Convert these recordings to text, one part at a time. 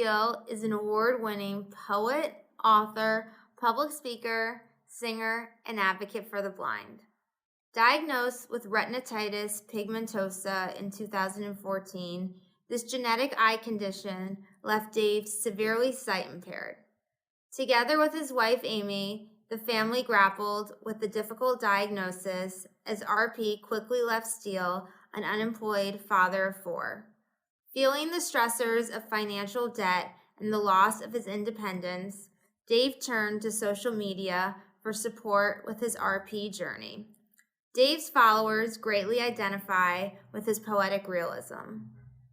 Steele is an award-winning poet, author, public speaker, singer, and advocate for the blind. Diagnosed with retinitis pigmentosa in 2014, this genetic eye condition left Dave severely sight impaired. Together with his wife Amy, the family grappled with the difficult diagnosis as RP quickly left Steele an unemployed father of four. Feeling the stressors of financial debt and the loss of his independence, Dave turned to social media for support with his RP journey. Dave's followers greatly identify with his poetic realism.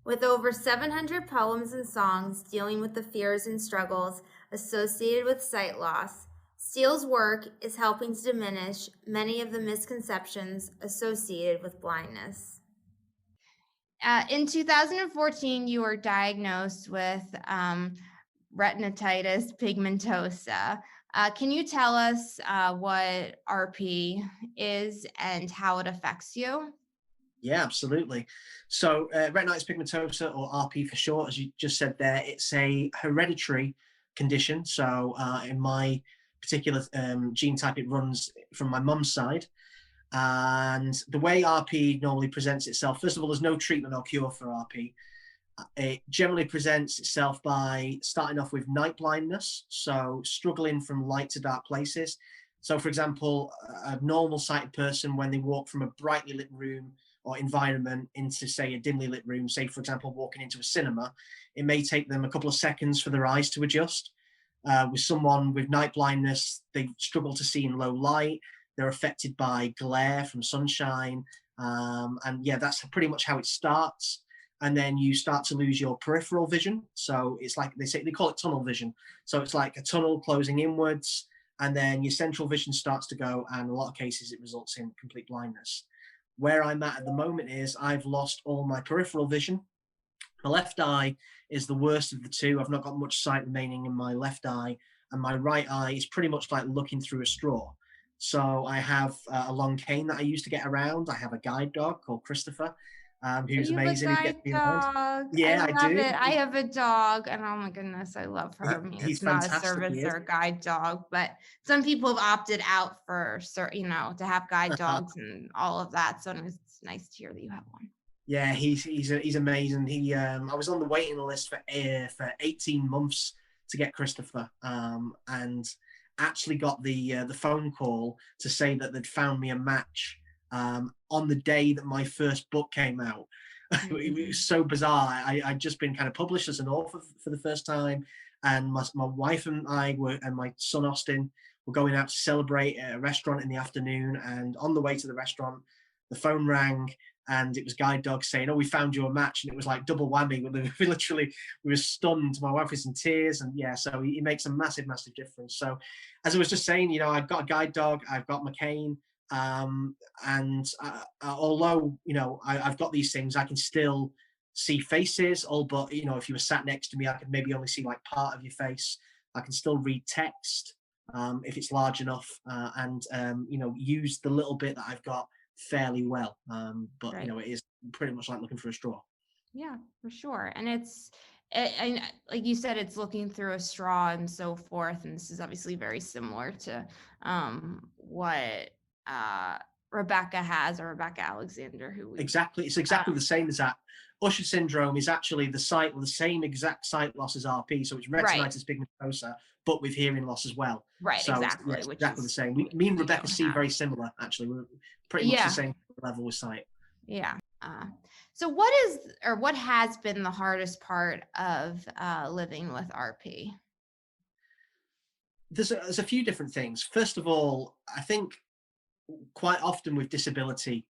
With over 700 poems and songs dealing with the fears and struggles associated with sight loss, Steele's work is helping to diminish many of the misconceptions associated with blindness. In 2014, you were diagnosed with retinitis pigmentosa. Can you tell us what RP is and how it affects you? Yeah, absolutely. So retinitis pigmentosa, or RP for short, as you just said there, it's a hereditary condition. So in my particular gene type, it runs from my mum's side. And the way RP normally presents itself, first of all, there's no treatment or cure for RP. It generally presents itself by starting off with night blindness, so struggling from light to dark places. So, for example, a normal sighted person, when they walk from a brightly lit room or environment into, say, a dimly lit room, say, for example, walking into a cinema, it may take them a couple of seconds for their eyes to adjust. With someone with night blindness, they struggle to see in low light. They're affected by glare from sunshine. And yeah, that's pretty much how it starts. And then you start to lose your peripheral vision. So it's like they call it tunnel vision. So it's like a tunnel closing inwards, and then your central vision starts to go. And in a lot of cases, it results in complete blindness. Where I'm at the moment is I've lost all my peripheral vision. My left eye is the worst of the two. I've not got much sight remaining in my left eye, and my right eye is pretty much like looking through a straw. So I have a long cane that I use to get around. I have a guide dog called Christopher, who's amazing. He gets me around. Yeah, I love do. it. I have a dog, and oh my goodness, I love her. I mean, He's it's not a fantastic. service or a guide dog, but some people have opted out for, to have guide dogs and all of that. So it's nice to hear that you have one. Yeah, he's amazing. I was on the waiting list for 18 months to get Christopher, and actually got the phone call to say that they'd found me a match on the day that my first book came out. It was so bizarre. I'd just been kind of published as an author for the first time, and my wife and and my son Austin were going out to celebrate at a restaurant in the afternoon. And on the way to the restaurant, the phone rang, and it was guide dog saying, "Oh, we found you a match." And it was like double whammy. We were stunned. My wife was in tears, and yeah, so he makes a massive difference. So as I was just saying, I've got a guide dog, I've got my cane, and although I've got these things, I can still see faces. All but if you were sat next to me, I could maybe only see like part of your face. I can still read text if it's large enough, and use the little bit that I've got fairly well, but Right. It is pretty much like looking for a straw. Yeah, for sure. And and like you said, it's looking through a straw and so forth. And this is obviously very similar to what Rebecca has, or Rebecca Alexander, who Exactly, it's exactly the same as that. Usher syndrome is actually the same exact sight loss as RP, so it's retinitis pigmentosa, but with hearing loss as well. Right, so exactly. It's exactly the same. Me and Rebecca see very similar, actually. We're pretty much the same level with sight. Yeah. So what has been the hardest part of living with RP? There's a few different things. First of all, I think quite often with disability,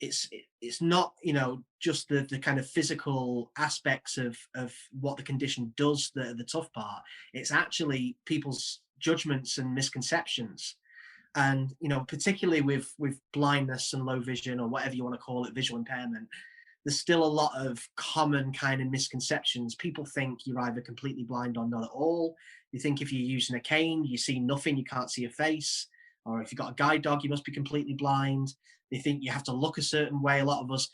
it's not just the kind of physical aspects of what the condition does that are the tough part. It's actually people's judgments and misconceptions. And particularly with blindness and low vision, or whatever you want to call it, visual impairment, there's still a lot of common kind of misconceptions. People think you're either completely blind or not at all. You think if you're using a cane, you see nothing, you can't see a face. Or if you've got a guide dog, you must be completely blind. They think you have to look a certain way. A lot of us,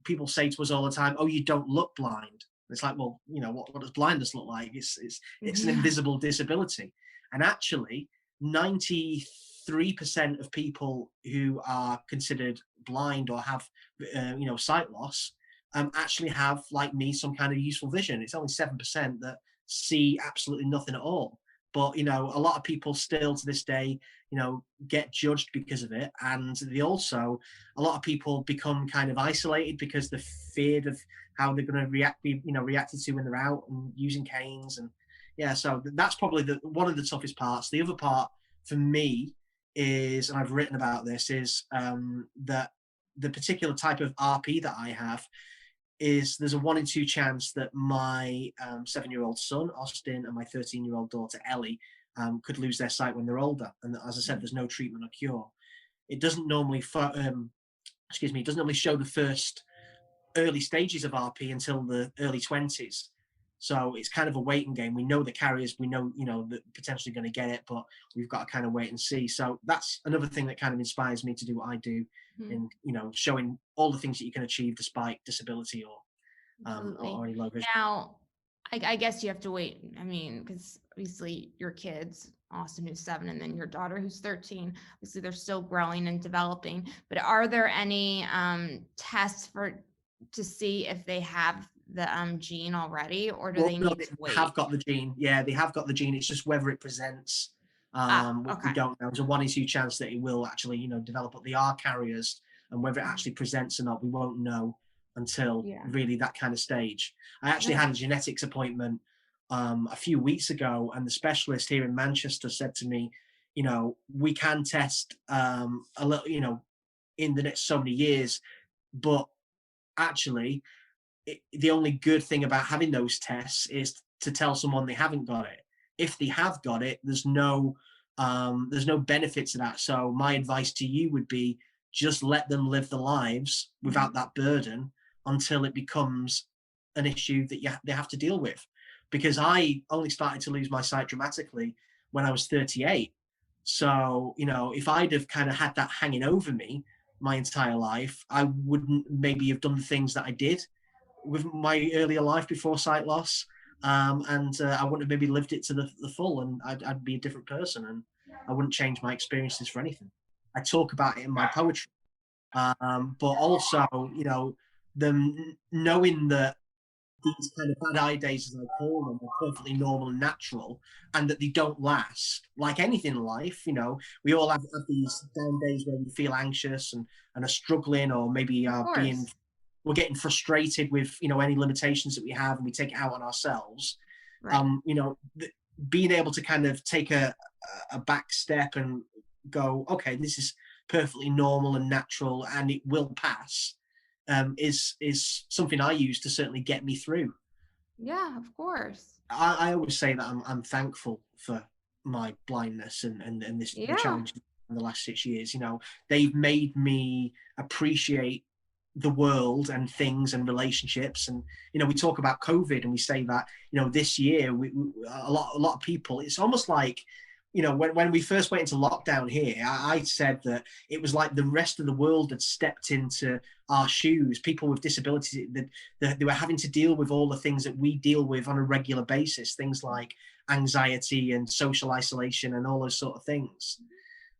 people say to us all the time, "Oh, you don't look blind." It's like, well, you know, what does blindness look like? It's an Yeah. invisible disability. And actually 93% of people who are considered blind or have you know, sight loss actually have, like me, some kind of useful vision. It's only 7% that see absolutely nothing at all. But you know, a lot of people still to this day, you know, get judged because of it, and they also, a lot of people become kind of isolated because they're feared of how they're going to be, you know, reacted to when they're out and using canes. And yeah, so that's probably one of the toughest parts. The other part for me is, and I've written about this, is that the particular type of RP that I have is, there's a 1 in 2 chance that my 7-year-old son Austin and my 13-year-old daughter Ellie could lose their sight when they're older. And as I said, there's no treatment or cure. It doesn't normally it doesn't normally show the first early stages of RP until the early 20s. So it's kind of a waiting game. We know the carriers, we know, you know, that potentially going to get it, but we've got to kind of wait and see. So that's another thing that kind of inspires me to do what I do, in, you know, showing all the things that you can achieve despite disability or any low vision. Now, I guess you have to wait. I mean, because obviously your kids, Austin who's 7, and then your daughter who's 13, obviously they're still growing and developing. But are there any tests to see if they have the gene already, or do they need to wait? Have got the gene. Yeah, they have got the gene. It's just whether it presents. Okay. We don't know. There's a 1 in 2 chance that it will actually, you know, develop, but they are carriers, and whether it actually presents or not, we won't know until really that kind of stage. I actually had a genetics appointment a few weeks ago, and the specialist here in Manchester said to me, you know, we can test a little, you know, in the next so many years, but actually the only good thing about having those tests is to tell someone they haven't got it. If they have got it, there's no benefit to that. So my advice to you would be, just let them live the lives without that burden until it becomes an issue that they have to deal with. Because I only started to lose my sight dramatically when I was 38. So, you know, if I'd have kind of had that hanging over me my entire life, I wouldn't maybe have done the things that I did with my earlier life before sight loss. And I wouldn't have maybe lived it to the full, and I'd be a different person, and I wouldn't change my experiences for anything. I talk about it in my poetry, but also, you know, them knowing that these kind of bad eye days, as I call them, are perfectly normal and natural, and that they don't last. Like anything in life, you know, we all have these down days where we feel anxious and are struggling, or maybe we're getting frustrated with, you know, any limitations that we have, and we take it out on ourselves. You know, being able to kind of take a back step and go, okay, this is perfectly normal and natural, and it will pass, is something I use to certainly get me through. Yeah, of course. I always say that I'm thankful for my blindness and this challenge in the last 6 years. You know, they've made me appreciate the world and things and relationships. And, you know, we talk about COVID and we say that, you know, this year a lot of people, it's almost like, you know, when we first went into lockdown here, I said that it was like the rest of the world had stepped into our shoes. People with disabilities, that they were having to deal with all the things that we deal with on a regular basis, things like anxiety and social isolation and all those sort of things.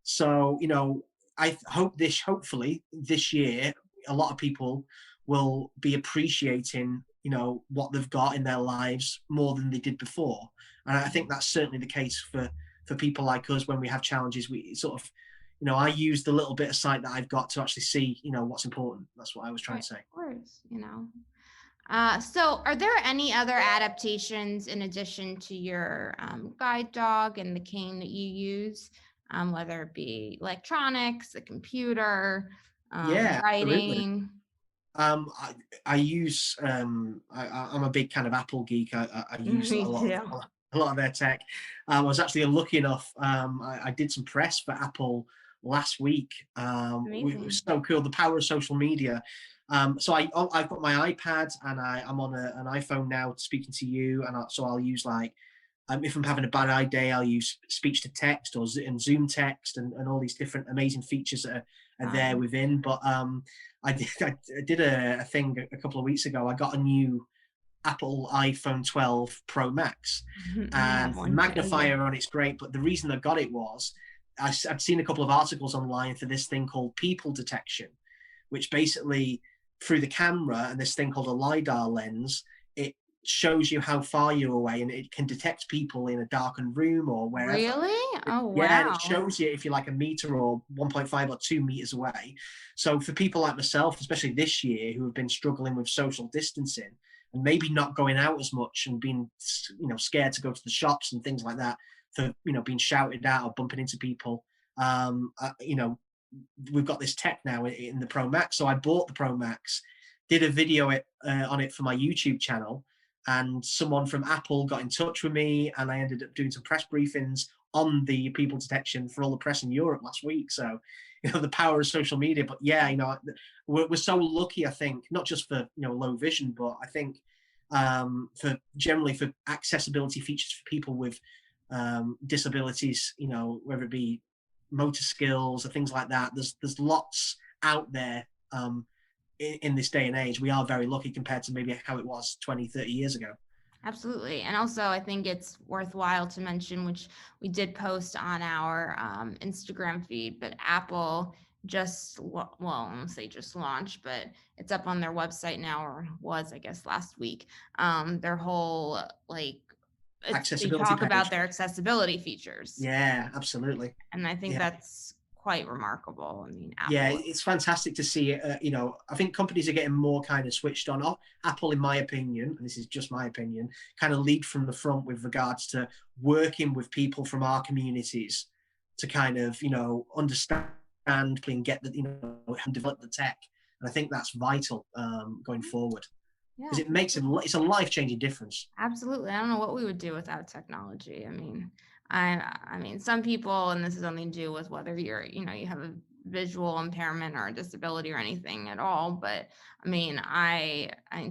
So, you know, I hope hopefully this year, a lot of people will be appreciating, you know, what they've got in their lives more than they did before. And I think that's certainly the case for people like us. When we have challenges, we sort of, you know, I use the little bit of sight that I've got to actually see, you know, what's important. That's what I was trying to say. Of course, you know. So are there any other adaptations in addition to your guide dog and the cane that you use, whether it be electronics, the computer, writing? Absolutely. I use, I'm a big kind of Apple geek. I use a lot of their tech. I was actually lucky enough, I did some press for Apple last week. It was so cool, the power of social media. So I've got my iPad, and I'm on an iPhone now speaking to you, and so I'll use, like, if I'm having a bad eye day, I'll use speech to text or Zoom text and all these different amazing features that are there within. But I did a thing a couple of weeks ago. I got a new Apple iPhone 12 Pro Max, I have and the one too, magnifier yeah. on it's great. But the reason I got it was I'd seen a couple of articles online for this thing called people detection, which basically through the camera and this thing called a LiDAR lens, it shows you how far you're away, and it can detect people in a darkened room or wherever. Really? Oh, Yeah, and it wow. shows you if you're like a meter or 1.5 or 2 meters away. So for people like myself, especially this year, who have been struggling with social distancing and maybe not going out as much and being, scared to go to the shops and things like that, for being shouted at or bumping into people, we've got this tech now in the Pro Max. So I bought the Pro Max, did a video on it for my YouTube channel, and someone from Apple got in touch with me, and I ended up doing some press briefings on the people detection for all the press in Europe last week. So, the power of social media. But yeah, we're so lucky, I think, not just for low vision, but I think for generally for accessibility features for people with disabilities, whether it be motor skills or things like that. There's lots out there in this day and age. We are very lucky compared to maybe how it was 20, 30 years ago. Absolutely. And also, I think it's worthwhile to mention, which we did post on our Instagram feed, but Apple just, well, I won't say just launched, but it's up on their website now, or was, I guess, last week. Their whole, they Accessibility talk about page. their accessibility features. Yeah, absolutely. And I think Yeah. that's quite remarkable. I mean, Apple. Yeah, it's fantastic to see. I think companies are getting more kind of switched on. Apple, in my opinion, and this is just my opinion, kind of lead from the front with regards to working with people from our communities to kind of understand and get the and develop the tech. And I think that's vital going forward, because it makes it's a life-changing difference. Absolutely. I don't know what we would do without technology. I mean, some people, and this has nothing to do with whether you're, you have a visual impairment or a disability or anything at all. But I mean,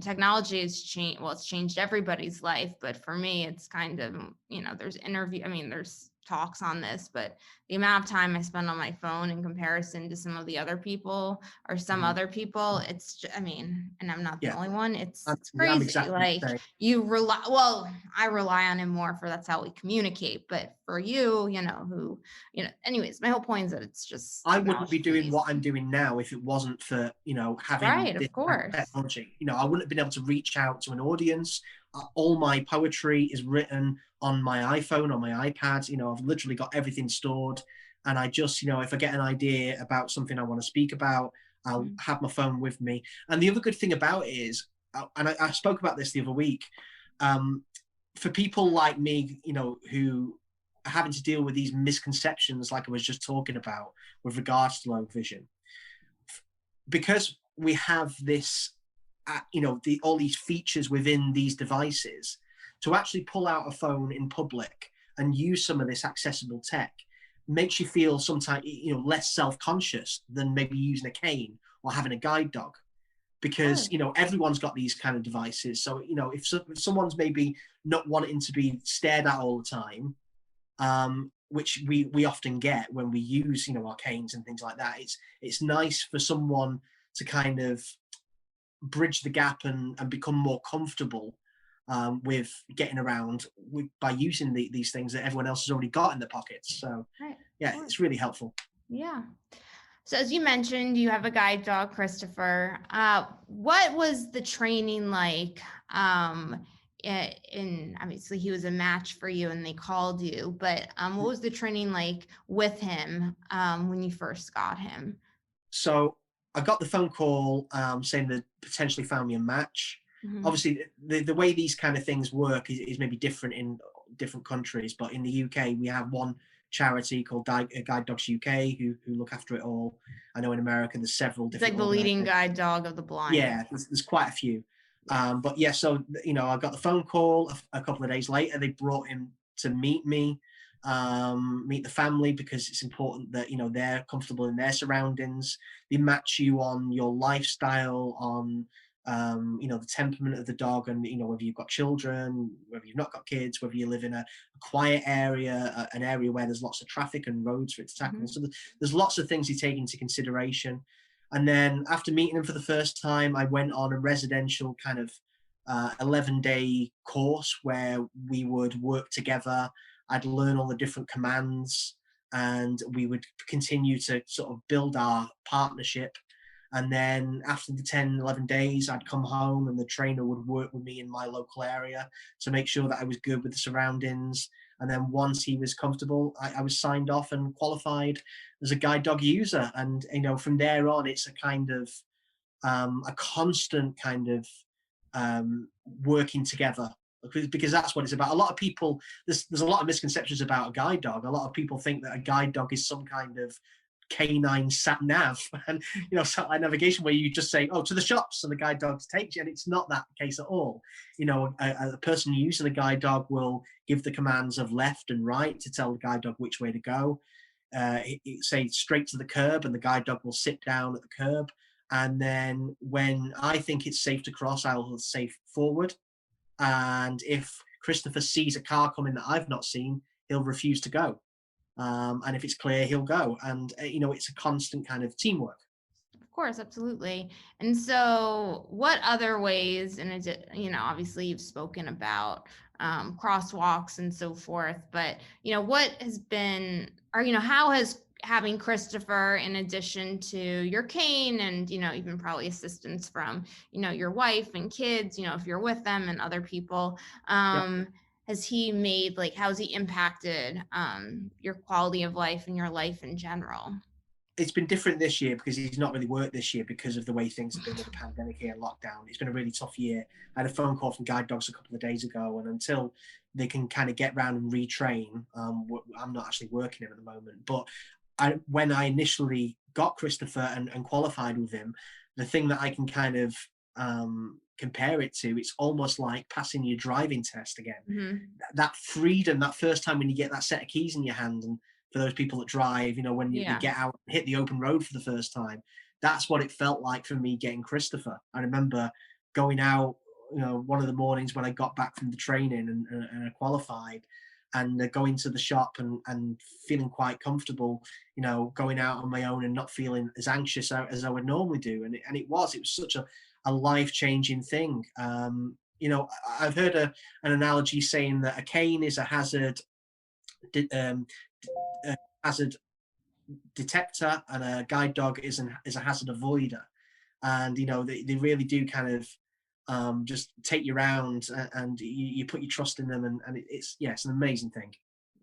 technology has changed. Well, it's changed everybody's life. But for me, it's kind of, there's talks on this, but the amount of time I spend on my phone in comparison to some of the other people or some other people, it's, and I'm not the only one. It's crazy. Exactly I rely on him more for that's how we communicate. But for you, anyways, my whole point is that it's just, I wouldn't be doing what I'm doing now if it wasn't for having right, of course, technology. I wouldn't have been able to reach out to an audience. All my poetry is written on my iPhone, on my iPad. I've literally got everything stored, and I just if I get an idea about something I want to speak about, I'll have my phone with me. And the other good thing about it is, and I spoke about this the other week, for people like me, who are having to deal with these misconceptions, like I was just talking about with regards to low vision, because we have this, all these features within these devices, to actually pull out a phone in public and use some of this accessible tech makes you feel sometimes, less self-conscious than maybe using a cane or having a guide dog, because, everyone's got these kind of devices. So, if someone's maybe not wanting to be stared at all the time, which we often get when we use, our canes and things like that, it's nice for someone to kind of bridge the gap and become more comfortable with getting around by using these things that everyone else has already got in their pockets. So it's really helpful. Yeah. So as you mentioned, you have a guide dog, Christopher. What was the training like? Obviously he was a match for you and they called you, but what was the training like with him when you first got him? So I got the phone call saying they potentially found me a match. Obviously, the way these kind of things work is maybe different in different countries, but in the UK, we have one charity called Guide Dogs UK who look after it all. I know in America, there's several different. It's like the leading guide dog of the blind. Yeah, there's quite a few. But yeah, so, I got the phone call a couple of days later. They brought him to meet me, meet the family, because it's important that, they're comfortable in their surroundings. They match you on your lifestyle, on the temperament of the dog, and whether you've got children, whether you've not got kids, whether you live in a quiet area, an area where there's lots of traffic and roads for it to tackle. So there's lots of things you take into consideration. And then after meeting him for the first time, I went on a residential kind of 11-day course where we would work together. I'd learn all the different commands, and we would continue to sort of build our partnership. And then after the 10, 11 days, I'd come home and the trainer would work with me in my local area to make sure that I was good with the surroundings. And then once he was comfortable, I was signed off and qualified as a guide dog user. And, from there on, it's a kind of a constant kind of working together, because that's what it's about. A lot of people, there's a lot of misconceptions about a guide dog. A lot of people think that a guide dog is some kind of canine sat nav and satellite navigation where you just say, oh, to the shops, and the guide dog takes you, and it's not that case at all. A person using a guide dog will give the commands of left and right to tell the guide dog which way to go. Say straight to the curb, and the guide dog will sit down at the curb. And then when I think it's safe to cross, I will say forward. And if Christopher sees a car coming that I've not seen, he'll refuse to go. And if it's clear, he'll go. And, it's a constant kind of teamwork. Of course, absolutely. And so what other ways, and obviously you've spoken about crosswalks and so forth, but, what has been, or, how has having Christopher, in addition to your cane and, even probably assistance from, your wife and kids, if you're with them and other people, Yep. has he made, how's he impacted your quality of life and your life in general? It's been different this year because he's not really worked this year because of the way things have been with the pandemic here and lockdown. It's been a really tough year. I had a phone call from Guide Dogs a couple of days ago, and until they can kind of get around and retrain, I'm not actually working him at the moment. But when I initially got Christopher and qualified with him, the thing that I can kind of compare it to, it's almost like passing your driving test again. Mm-hmm. That freedom, that first time when you get that set of keys in your hand, and for those people that drive, when you get out and hit the open road for the first time, that's what it felt like for me getting Christopher. I remember going out, one of the mornings when I got back from the training and I qualified, and going to the shop and feeling quite comfortable, going out on my own and not feeling as anxious as I would normally do. And it was such a life-changing thing. I've heard an analogy saying that a cane is a hazard detector, and a guide dog is a hazard avoider. And they really do kind of just take you around, and you put your trust in them, and it's an amazing thing.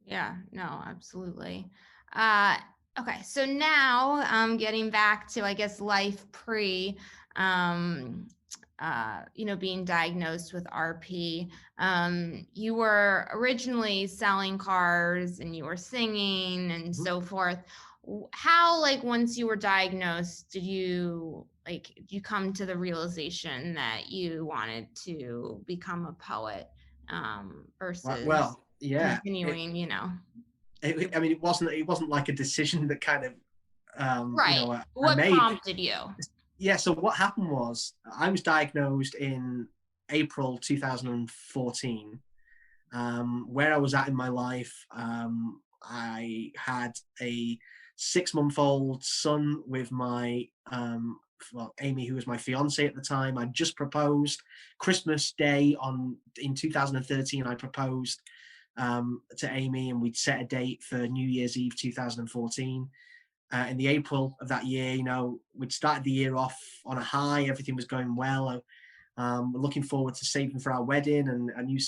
Yeah, no, absolutely. Okay, so now getting back to, I guess, life pre being diagnosed with RP. You were originally selling cars and you were singing and Mm-hmm. so forth. How, once you were diagnosed, did you come to the realization that you wanted to become a poet versus continuing, it wasn't like a decision that kind of right. What I made. Prompted you? Yeah, so what happened was I was diagnosed in April 2014. Where I was at in my life, I had a 6-month-old son with my Amy, who was my fiance at the time. I just proposed. Christmas Day in 2013, I proposed to Amy, and we'd set a date for New Year's Eve 2014. In the April of that year, we'd started the year off on a high. Everything was going well. We're looking forward to saving for our wedding and a new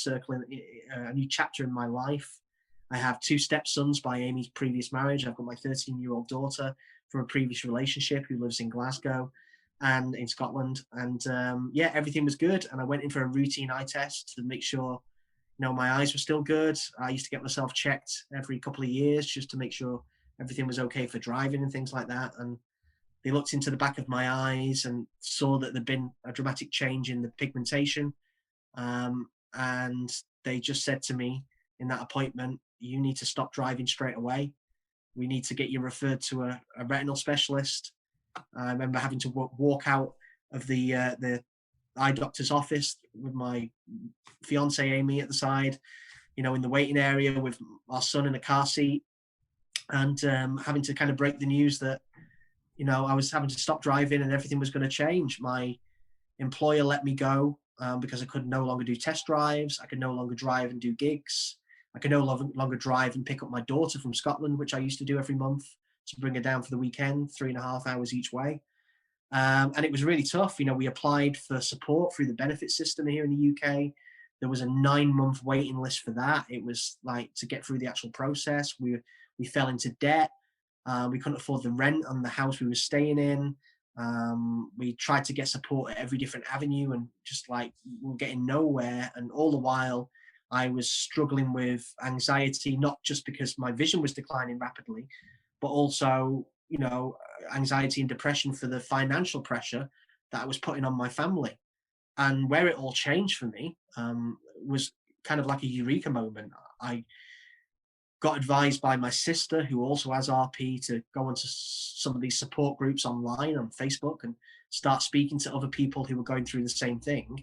chapter in my life. I have 2 stepsons by Amy's previous marriage. I've got my 13-year-old daughter from a previous relationship who lives in Glasgow and in Scotland. And everything was good. And I went in for a routine eye test to make sure, my eyes were still good. I used to get myself checked every couple of years just to make sure everything was okay for driving and things like that. And they looked into the back of my eyes and saw that there'd been a dramatic change in the pigmentation. And they just said to me in that appointment, you need to stop driving straight away. We need to get you referred to a retinal specialist. I remember having to walk out of the eye doctor's office with my fiance Amy at the side, in the waiting area with our son in a car seat, and having to kind of break the news that, I was having to stop driving and everything was going to change. My employer let me go because I could no longer do test drives. I could no longer drive and do gigs. I could no longer drive and pick up my daughter from Scotland, which I used to do every month, to bring her down for the weekend, 3.5 hours each way. And it was really tough. You know, we applied for support through the benefit system here in the UK. There was a 9-month waiting list for that. It was like, to get through the actual process, we fell into debt. We couldn't afford the rent on the house we were staying in. We tried to get support at every different avenue, and just like, we were getting nowhere. And all the while, I was struggling with anxiety, not just because my vision was declining rapidly, but also, you know, anxiety and depression for the financial pressure that I was putting on my family. And where it all changed for me was kind of like a eureka moment. I got advised by my sister, who also has RP, to go into some of these support groups online on Facebook and start speaking to other people who were going through the same thing.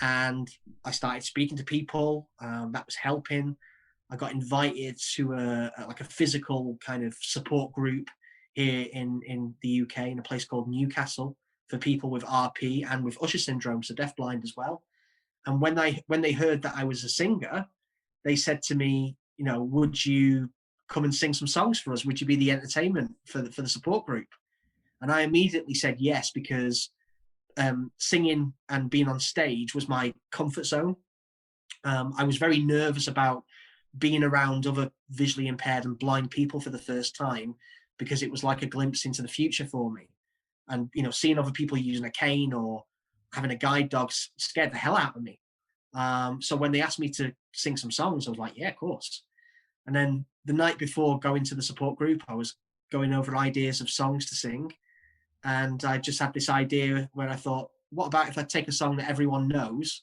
And I started speaking to people that was helping. I got invited to a physical kind of support group here in the UK, in a place called Newcastle, for people with RP and with Usher syndrome, so deafblind as well. And when they heard that I was a singer, they said to me, you know, would you come and sing some songs for us? Would you be the entertainment for the support group? And I immediately said yes, because singing and being on stage was my comfort zone. I was very nervous about being around other visually impaired and blind people for the first time, because it was like a glimpse into the future for me. And, you know, seeing other people using a cane or having a guide dog scared the hell out of me. So when they asked me to sing some songs, I was like, yeah, of course. And then the night before going to the support group, I was going over ideas of songs to sing. And I just had this idea where I thought, what about if I take a song that everyone knows,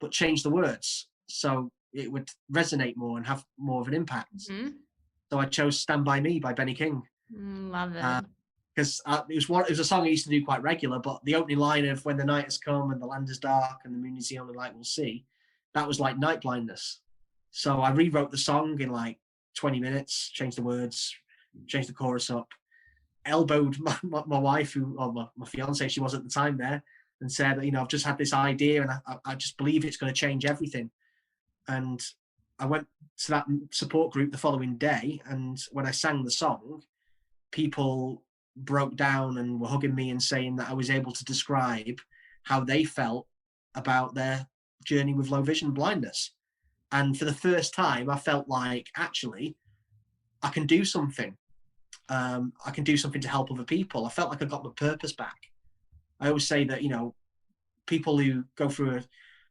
but change the words so it would resonate more and have more of an impact? Mm-hmm. So I chose Stand By Me by Benny King. Love it. Because it was a song I used to do quite regular, but the opening line of "When the night has come and the land is dark and the moon is the only light we'll see," that was like night blindness. So I rewrote the song in like 20 minutes, changed the words, changed the chorus up, elbowed my wife, my fiance, she was at the time there, and said, you know, I've just had this idea and I just believe it's going to change everything. And I went to that support group the following day, and when I sang the song, people broke down and were hugging me and saying that I was able to describe how they felt about their journey with low vision blindness. And for the first time, I felt like, actually, I can do something. I can do something to help other people. I felt like I got my purpose back. I always say that, you know, people who go through a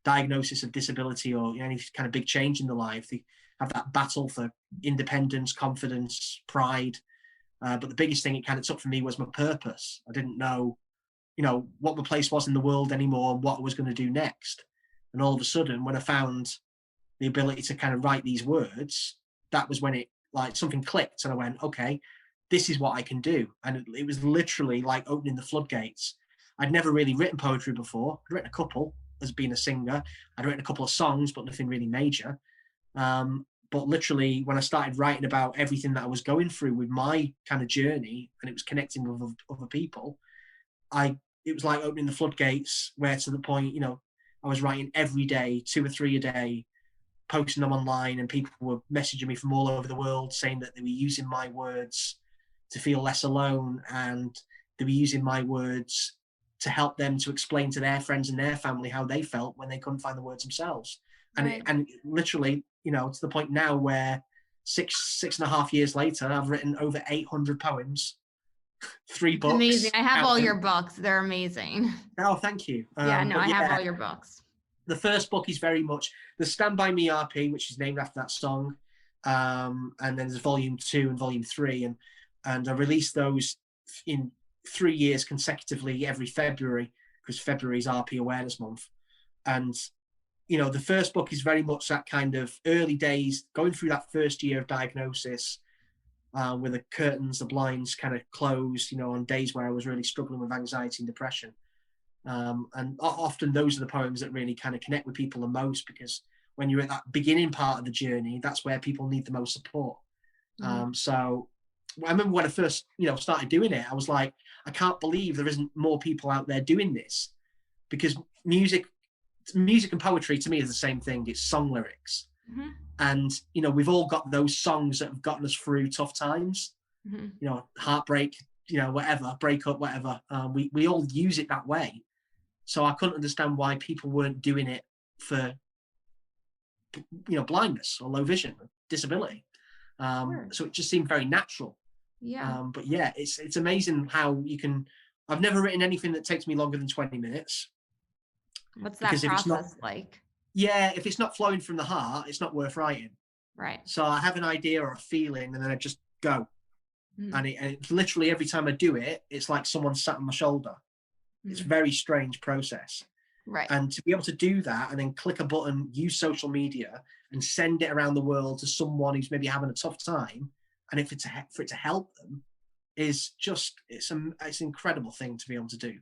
diagnosis of disability or, you know, any kind of big change in their life, they have that battle for independence, confidence, pride. But the biggest thing it kind of took for me was my purpose. I didn't know, you know, what my place was in the world anymore and what I was going to do next. And all of a sudden, when I found the ability to kind of write these words, that was when it, like, something clicked, and I went, okay, this is what I can do. And it was literally like opening the floodgates. I'd never really written poetry before. I'd written a couple as being a singer. I'd written a couple of songs, but nothing really major. But literally, when I started writing about everything that I was going through with my kind of journey, and it was connecting with other people, it was like opening the floodgates, where to the point, you know, I was writing every day, 2 or 3 a day, posting them online, and people were messaging me from all over the world saying that they were using my words to feel less alone, and they were using my words to help them to explain to their friends and their family how they felt when they couldn't find the words themselves. Right. And literally, you know, to the point now where 6.5 years later, I've written over 800 poems, 3 books. Amazing. I have all your books. They're amazing. Oh, thank you. I have all your books. The first book is very much the Stand By Me RP, which is named after that song. And then there's volume 2 and volume 3. And I released those in 3 years consecutively every February, because February is RP Awareness Month. And, you know, the first book is very much that kind of early days, going through that first year of diagnosis, where the curtains, the blinds kind of closed, you know, on days where I was really struggling with anxiety and depression. And often those are the poems that really kind of connect with people the most, because when you're at that beginning part of the journey, that's where people need the most support. So I remember when I first, you know, started doing it, I was like, I can't believe there isn't more people out there doing this, because music music and poetry to me is the same thing. It's song lyrics. Mm-hmm. And, you know, we've all got those songs that have gotten us through tough times, Mm-hmm. you know, heartbreak, you know, whatever, breakup, whatever. We all use it that way. So I couldn't understand why people weren't doing it for, you know, blindness or low vision, or disability. Sure. So it just seemed very natural. Yeah. But yeah, it's amazing how you can. I've never written anything that takes me longer than 20 minutes. What's that Because if it's not, process like? yeah, if it's not flowing from the heart, it's not worth writing. Right. So I have an idea or a feeling, and then I just go. Mm-hmm. And it literally every time I do it, it's like someone sat on my shoulder. It's a very strange process. Right. And to be able to do that and then click a button, use social media, and send it around the world to someone who's maybe having a tough time, and if it's for it to help them, is just it's an incredible thing to be able to do.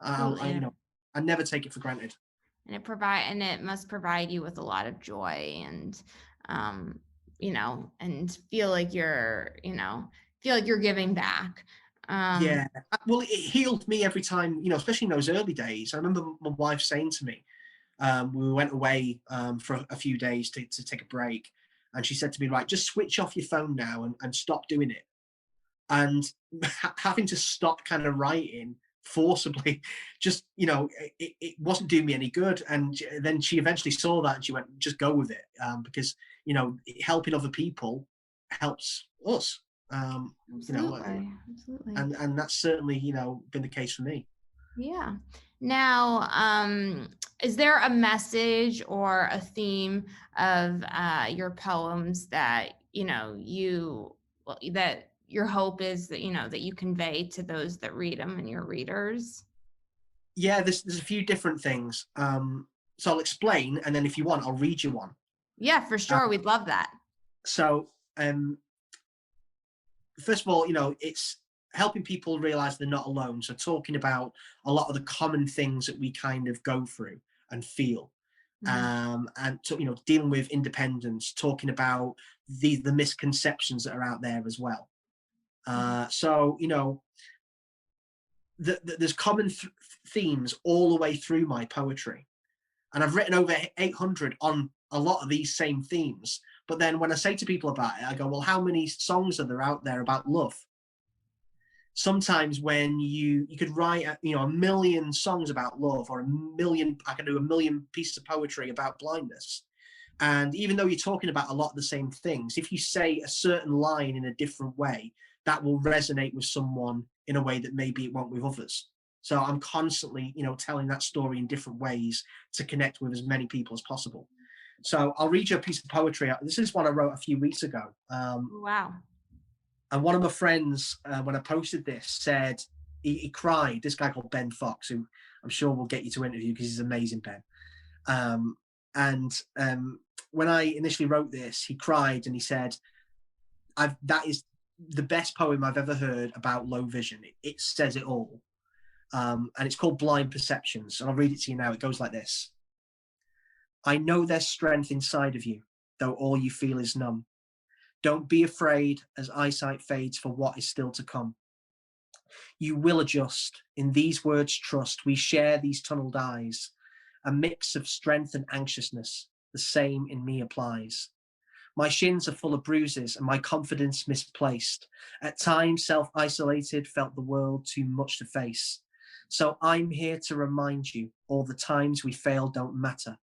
You know, I never take it for granted. And it must provide you with a lot of joy and you know, and feel like you're giving back. Yeah, well, it healed me every time, you know, especially in those early days. I remember my wife saying to me, we went away for a few days to take a break, and she said to me, right, just switch off your phone now and stop doing it. And having to stop kind of writing forcibly, just, you know, it wasn't doing me any good. And then she eventually saw that and she went, just go with it, because, you know, helping other people helps us. You know, Absolutely. and that's certainly, you know, been the case for me. Yeah. Now, is there a message or a theme of your poems that, you know, that your hope is that, you know, that you convey to those that read them and your readers? Yeah, there's a few different things. So I'll explain, and then if you want, I'll read you one. Yeah, for sure. We'd love that. So, first of all, you know, it's helping people realize they're not alone. So talking about a lot of the common things that we kind of go through and feel. And you know, dealing with independence, talking about the misconceptions that are out there as well. So, you know, there's common themes all the way through my poetry, and I've written over 800 on a lot of these same themes. But then when I say to people about it, I go, well, how many songs are there out there about love? Sometimes when you could write, you know, 1 million songs about love, or I can do 1 million pieces of poetry about blindness. And even though you're talking about a lot of the same things, if you say a certain line in a different way, that will resonate with someone in a way that maybe it won't with others. So I'm constantly, you know, telling that story in different ways to connect with as many people as possible. So I'll read you a piece of poetry. This is one I wrote a few weeks ago. Wow. And one of my friends, when I posted this, said he cried. This guy called Ben Fox, who I'm sure we'll get you to interview because he's amazing, Ben. When I initially wrote this, he cried and he said, that is the best poem I've ever heard about low vision. It says it all. And it's called Blind Perceptions. And I'll read it to you now. It goes like this. I know there's strength inside of you, though all you feel is numb. Don't be afraid as eyesight fades for what is still to come. You will adjust. In these words, trust. We share these tunneled eyes. A mix of strength and anxiousness. The same in me applies. My shins are full of bruises and my confidence misplaced. At times, self-isolated, felt the world too much to face. So I'm here to remind you, all the times we fail don't matter.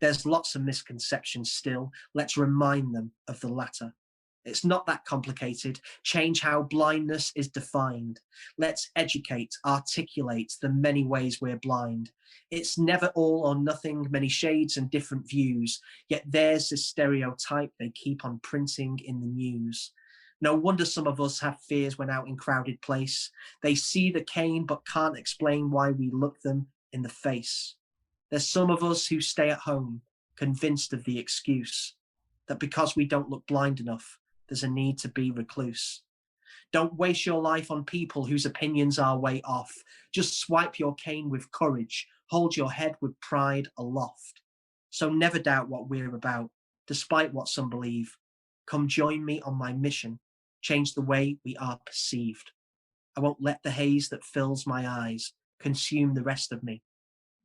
There's lots of misconceptions still. Let's remind them of the latter. It's not that complicated. Change how blindness is defined. Let's educate, articulate the many ways we're blind. It's never all or nothing, many shades and different views, yet there's this stereotype they keep on printing in the news. No wonder some of us have fears when out in crowded place. They see the cane but can't explain why we look them in the face. There's some of us who stay at home, convinced of the excuse that because we don't look blind enough, there's a need to be recluse. Don't waste your life on people whose opinions are way off. Just swipe your cane with courage. Hold your head with pride aloft. So never doubt what we're about, despite what some believe. Come join me on my mission. Change the way we are perceived. I won't let the haze that fills my eyes consume the rest of me.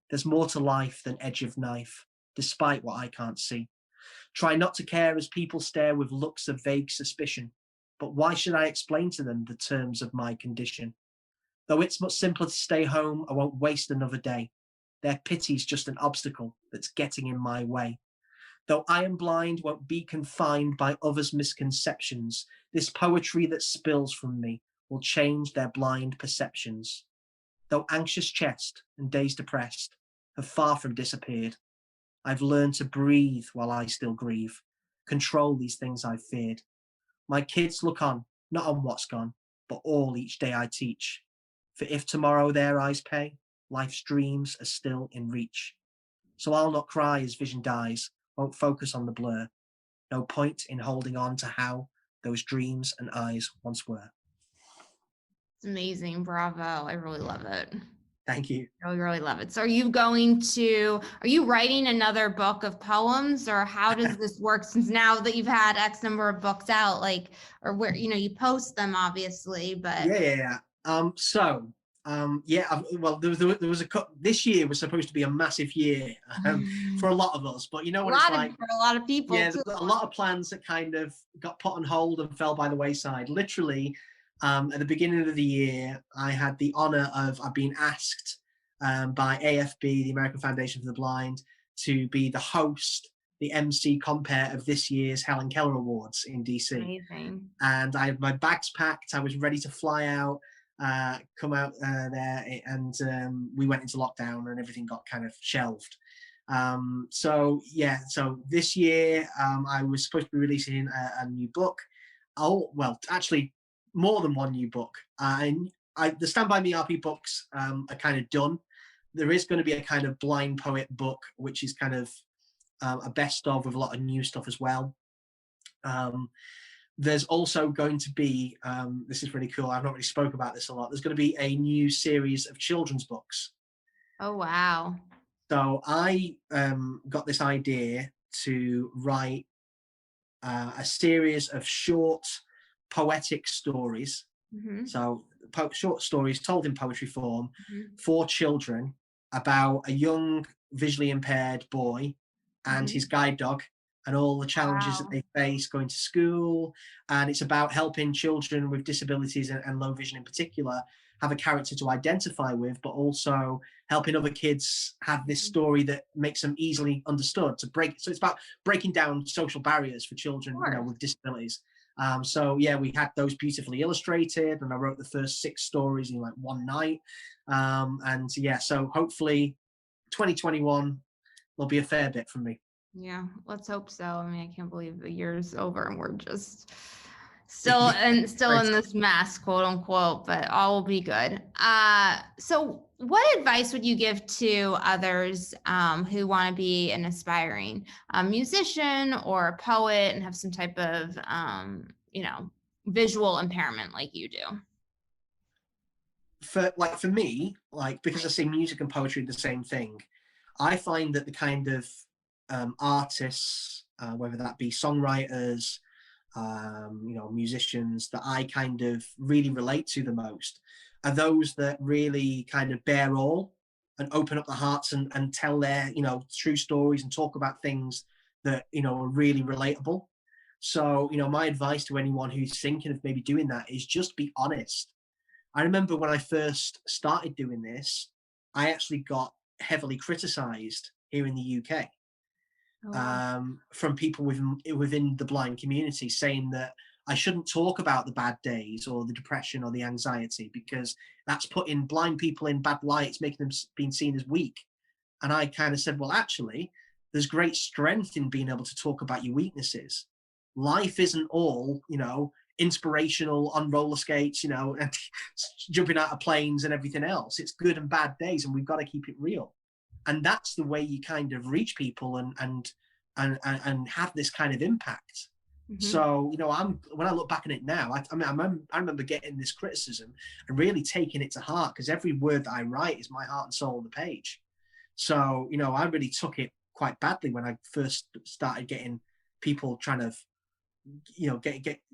There's more to life than edge of knife, despite what I can't see. Try not to care as people stare with looks of vague suspicion. But why should I explain to them the terms of my condition? Though it's much simpler to stay home, I won't waste another day. Their pity's just an obstacle that's getting in my way. Though I am blind, won't be confined by others' misconceptions. This poetry that spills from me will change their blind perceptions. Though anxious chest and days depressed have far from disappeared, I've learned to breathe while I still grieve, control these things I've feared. My kids look on, not on what's gone, but all each day I teach. For if tomorrow their eyes pay, life's dreams are still in reach. So I'll not cry as vision dies, won't focus on the blur. No point in holding on to how those dreams and eyes once were. It's amazing. Bravo. I really love it. Thank you. I really love it. So are you writing another book of poems, or how does this work, since now that you've had X number of books out, like, or where, you post them obviously, but. Yeah. Well, there was this year was supposed to be a massive year for a lot of us, but you know what it's like For a lot of people. Yeah, too. a lot of plans that kind of got put on hold and fell by the wayside. Literally, at the beginning of the year, I had the honor of being asked by AFB, the American Foundation for the Blind, to be the host, the MC compere of this year's Helen Keller Awards in DC. Amazing. And I had my bags packed. I was ready to fly out, come out there, and we went into lockdown and everything got kind of shelved. So this year I was supposed to be releasing a new book. Actually, more than one new book. The Stand By Me RP books are kind of done. There is going to be a kind of blind poet book, which is kind of a best of with a lot of new stuff as well. There's also going to be, this is really cool, I've not really spoke about this a lot, there's going to be a new series of children's books. Oh, wow. So I got this idea to write a series of short poetic stories. Mm-hmm. So short stories told in poetry form Mm-hmm. for children about a young visually impaired boy and Mm-hmm. his guide dog and all the challenges that they face going to school. And it's about helping children with disabilities and low vision in particular have a character to identify with, but also helping other kids have this story that makes them easily understood. So it's about breaking down social barriers for children, with disabilities. We had those beautifully illustrated, and I wrote the first 6 stories in like one night. So hopefully 2021 will be a fair bit from me. Yeah, let's hope so. I mean, I can't believe the year's over and we're just still in this mess, quote unquote, but all will be good. So what advice would you give to others who want to be an aspiring musician or a poet and have some type of, visual impairment like you do? For me, because I say music and poetry are the same thing, I find that the kind of artists, whether that be songwriters, musicians, that I kind of really relate to the most are those that really kind of bear all and open up their hearts and tell their, true stories and talk about things that, are really relatable. So, my advice to anyone who's thinking of maybe doing that is just be honest. I remember when I first started doing this, I actually got heavily criticized here in the UK. From people within the blind community, saying that I shouldn't talk about the bad days or the depression or the anxiety because that's putting blind people in bad light. It's making them being seen as weak. And I kind of said, well, actually, there's great strength in being able to talk about your weaknesses. Life isn't all, inspirational on roller skates, and jumping out of planes and everything else. It's good and bad days, and we've got to keep it real. And that's the way you kind of reach people and have this kind of impact. Mm-hmm. So, when I look back on it now, I remember getting this criticism and really taking it to heart, because every word that I write is my heart and soul on the page. So, I really took it quite badly when I first started getting people trying to,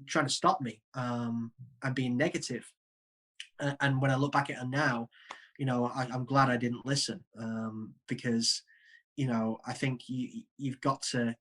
trying to stop me and being negative. And when I look back at it now, I'm glad I didn't listen, because I think you've got to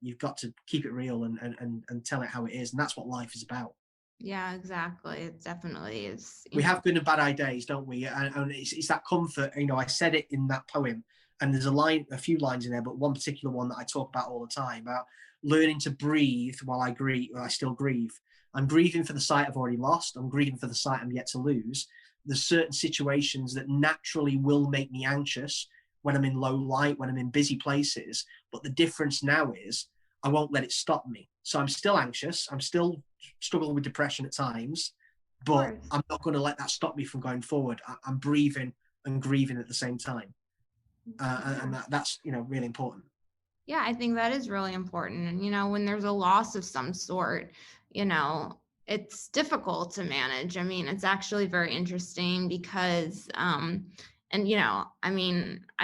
keep it real and tell it how it is, and that's what life is about. Yeah, exactly. It definitely is. We have good and bad days, don't we? And it's that comfort. I said it in that poem, and there's a few lines in there, but one particular one that I talk about all the time about learning to breathe while I grieve. I still grieve. I'm grieving for the sight I've already lost. I'm grieving for the sight I'm yet to lose. There's certain situations that naturally will make me anxious when I'm in low light, when I'm in busy places. But the difference now is I won't let it stop me. So I'm still anxious. I'm still struggling with depression at times, but I'm not going to let that stop me from going forward. I'm breathing and grieving at the same time. And that's, really important. Yeah, I think that is really important. And, when there's a loss of some sort, it's difficult to manage. I mean, it's actually very interesting because, I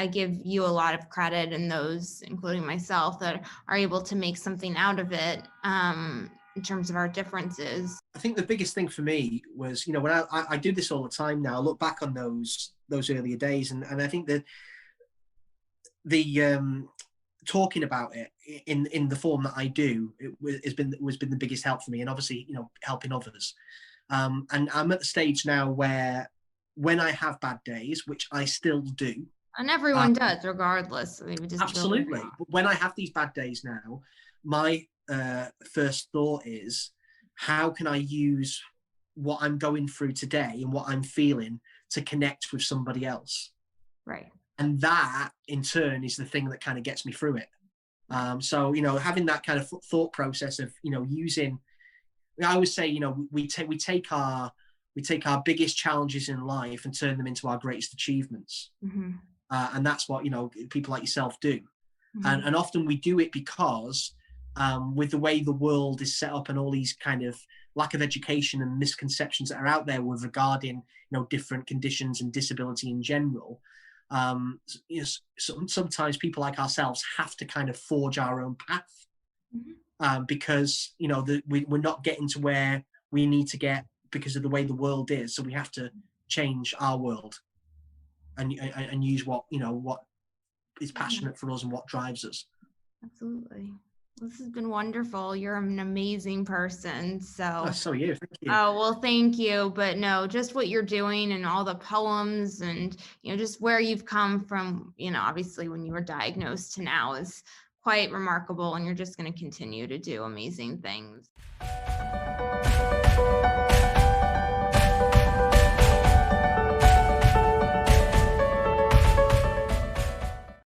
give you a lot of credit, and those, including myself, that are able to make something out of it, in terms of our differences. I think the biggest thing for me was, when I do this all the time now, I look back on those earlier days, and I think that the talking about it in the form that I do, has been the biggest help for me, and obviously, helping others. And I'm at the stage now where when I have bad days, which I still do, and everyone does, regardless. I mean, absolutely. But when I have these bad days now, my first thought is, how can I use what I'm going through today and what I'm feeling to connect with somebody else? Right. And that in turn is the thing that kind of gets me through it. So, having that kind of thought process of, using, I always say, we take our biggest challenges in life and turn them into our greatest achievements. Mm-hmm. And that's what, people like yourself do. Mm-hmm. And often we do it because with the way the world is set up and all these kind of lack of education and misconceptions that are out there with regarding, different conditions and disability in general, sometimes people like ourselves have to kind of forge our own path, because, we're not getting to where we need to get because of the way the world is. So we have to change our world and use what is passionate for us and what drives us. Absolutely. This has been wonderful. You're an amazing person. So are you. Thank you. Oh, well, thank you. But no, just what you're doing and all the poems and, just where you've come from, obviously when you were diagnosed to now is quite remarkable. And you're just going to continue to do amazing things.